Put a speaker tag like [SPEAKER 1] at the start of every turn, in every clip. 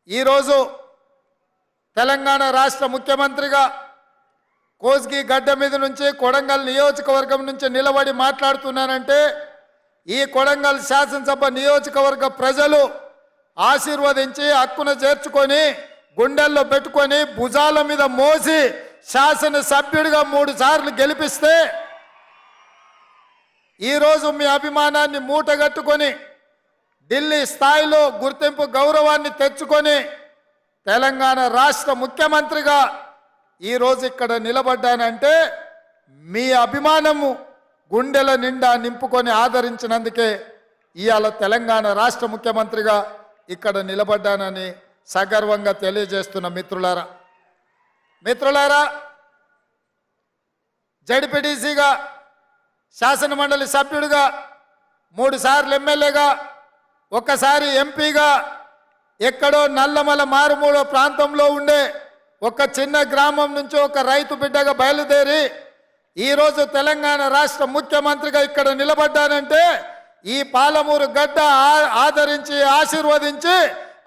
[SPEAKER 1] ఈరోజు తెలంగాణ రాష్ట్ర ముఖ్యమంత్రిగా కోస్గి గడ్డ మీద నుంచి కొడంగల్ నియోజకవర్గం నుంచి నిలబడి మాట్లాడుతున్నానంటే ఈ కొడంగల్ శాసనసభ నియోజకవర్గ ప్రజలు ఆశీర్వదించి హక్కున చేర్చుకొని గుండెల్లో పెట్టుకొని భుజాల మీద మోసి శాసనసభ్యుడిగా 3 సార్లు గెలిపిస్తే ఈరోజు మీ అభిమానాన్ని మూటగట్టుకొని ఢిల్లీ స్థాయిలో గుర్తింపు గౌరవాన్ని తెచ్చుకొని తెలంగాణ రాష్ట్ర ముఖ్యమంత్రిగా ఈరోజు ఇక్కడ నిలబడ్డానంటే మీ అభిమానము గుండెల నిండా నింపుకొని ఆదరించినందుకే ఇవాళ తెలంగాణ రాష్ట్ర ముఖ్యమంత్రిగా ఇక్కడ నిలబడ్డానని సగర్వంగా తెలియజేస్తున్న మిత్రులారా జడ్పీటీసీగా శాసనమండలి సభ్యుడిగా 3 సార్లు ఎమ్మెల్యేగా ఒక్కసారి ఎంపీగా ఎక్కడో నల్లమల మారుమూల ప్రాంతంలో ఉండే ఒక చిన్న గ్రామం నుంచి ఒక రైతు బిడ్డగా బయలుదేరి ఈరోజు తెలంగాణ రాష్ట్ర ముఖ్యమంత్రిగా ఇక్కడ నిలబడ్డానంటే ఈ పాలమూరు గడ్డ ఆదరించి ఆశీర్వదించి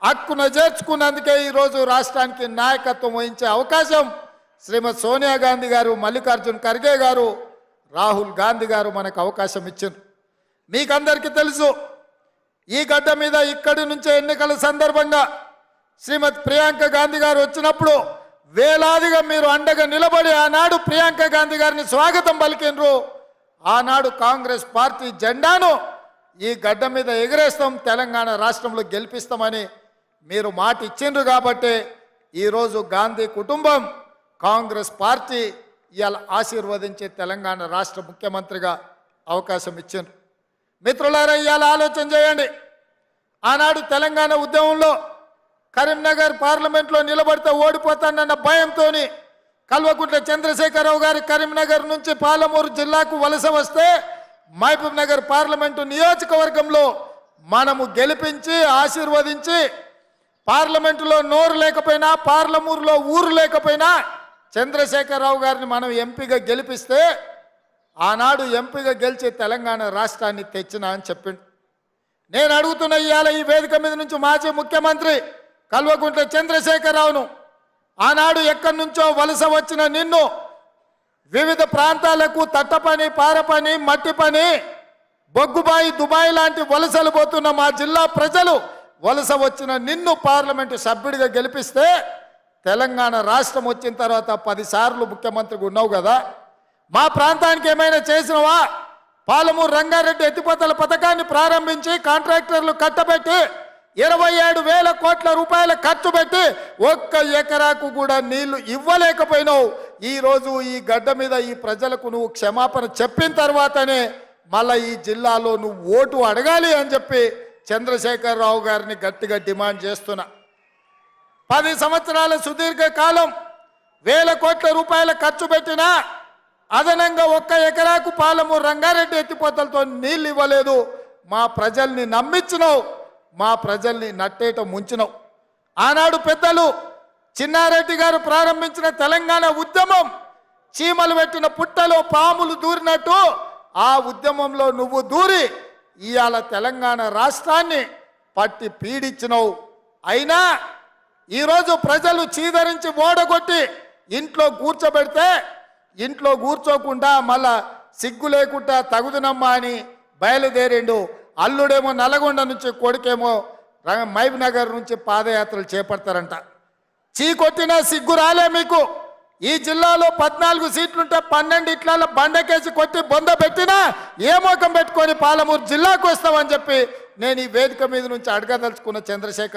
[SPEAKER 1] హక్కున చేర్చుకున్నందుకే ఈరోజు రాష్ట్రానికి నాయకత్వం వహించే అవకాశం శ్రీమతి సోనియా గాంధీ గారు, మల్లికార్జున్ ఖర్గే గారు, రాహుల్ గాంధీ గారు మనకు అవకాశం ఇచ్చారు. మీకందరికీ తెలుసు ఈ గడ్డ మీద ఇక్కడి నుంచే ఎన్నికల సందర్భంగా శ్రీమతి ప్రియాంక గాంధీ గారు వచ్చినప్పుడు వేలాదిగా మీరు అండగా నిలబడి ఆనాడు ప్రియాంక గాంధీ గారిని స్వాగతం పలికినరు. ఆనాడు కాంగ్రెస్ పార్టీ జెండాను ఈ గడ్డ మీద ఎగరేస్తాం, తెలంగాణ రాష్ట్రంలో గెలిపిస్తామని మీరు మాట ఇచ్చిండ్రు. కాబట్టి ఈరోజు గాంధీ కుటుంబం కాంగ్రెస్ పార్టీ ఇవాళ ఆశీర్వదించి తెలంగాణ రాష్ట్ర ముఖ్యమంత్రిగా అవకాశం ఇచ్చిండ్రు. మిత్రులారా, ఇవాళ ఆలోచన చేయండి. ఆనాడు తెలంగాణ ఉద్యమంలో కరీంనగర్ పార్లమెంట్లో నిలబడితే ఓడిపోతానన్న భయంతో కల్వకుంట్ల చంద్రశేఖరరావు గారు కరీంనగర్ నుంచి పాలమూరు జిల్లాకు వలస వస్తే మహబూబ్ నగర్ పార్లమెంటు నియోజకవర్గంలో మనము గెలిపించి ఆశీర్వదించి పార్లమెంటులో నోరు లేకపోయినా పార్లమూరులో ఊరు లేకపోయినా చంద్రశేఖరరావు గారిని మనం ఎంపీగా గెలిపిస్తే ఆనాడు ఎంపీగా గెలిచి తెలంగాణ రాష్ట్రాన్ని తెచ్చినా అని చెప్పిండు. నేను అడుగుతున్న ఇవాళ ఈ వేదిక మీద నుంచి మాజీ ముఖ్యమంత్రి కల్వకుంట్ల చంద్రశేఖరరావును ఆనాడు ఎక్కడి నుంచో వలస వచ్చిన నిన్ను వివిధ ప్రాంతాలకు తట్ట పని, పార పని, మట్టి పని, బొగ్గుబాయి, దుబాయ్ లాంటి వలసలు పోతున్న మా జిల్లా ప్రజలు వలస వచ్చిన నిన్ను పార్లమెంటు సభ్యుడిగా గెలిపిస్తే తెలంగాణ రాష్ట్రం వచ్చిన తర్వాత 10 సార్లు ముఖ్యమంత్రిగా ఉన్నావు కదా, మా ప్రాంతానికి ఏమైనా చేసినవా? పాలమూరు రంగారెడ్డి ఎత్తిపోతల పథకాన్ని ప్రారంభించి కాంట్రాక్టర్లు కట్టబెట్టి 27,000 కోట్ల రూపాయల ఖర్చు పెట్టి 1 ఎకరాకు కూడా నీళ్లు ఇవ్వలేకపోయినావు. ఈరోజు ఈ గడ్డ మీద ఈ ప్రజలకు నువ్వు క్షమాపణ చెప్పిన తర్వాతనే మళ్ళీ ఈ జిల్లాలో నువ్వు ఓటు అడగాలి అని చెప్పి చంద్రశేఖరరావు గారిని గట్టిగా డిమాండ్ చేస్తున్నా. 10 సంవత్సరాల సుదీర్ఘ కాలం 1,000 కోట్ల రూపాయల ఖర్చు పెట్టినా అదనంగా 1 ఎకరాకు పాలమూరు రంగారెడ్డి ఎత్తిపోతలతో నీళ్ళు ఇవ్వలేదు. మా ప్రజల్ని నమ్మించినావు, మా ప్రజల్ని నట్టేట ముంచినావు. ఆనాడు పెద్దలు చిన్నారెడ్డి గారు ప్రారంభించిన తెలంగాణ ఉద్యమం చీమలు పెట్టిన పుట్టలో పాములు దూరినట్టు ఆ ఉద్యమంలో నువ్వు దూరి ఇవాళ తెలంగాణ రాష్ట్రాన్ని పట్టి పీడించినావు. అయినా ఈరోజు ప్రజలు చీదరించి ఓడగొట్టి ఇంట్లో కూర్చోబెడితే ఇంట్లో కూర్చోకుండా మళ్ళా సిగ్గు లేకుండా తగుదునమ్మా అని బయలుదేరిండు. అల్లుడేమో నల్గొండ నుంచి, కొడుకేమో మహబూబ్ నగర్ నుంచి పాదయాత్రలు చేపడతారంట. చీకొట్టినా సిగ్గు రాలే మీకు. ఈ జిల్లాలో 14 సీట్లుంటే 12 ఇట్ల బండకేసి కొట్టి బొంద పెట్టినా ఏ మోకం పెట్టుకొని పాలమూరు జిల్లాకు వస్తామని చెప్పి నేను ఈ వేదిక మీద నుంచి అడగదలుచుకున్న చంద్రశేఖర్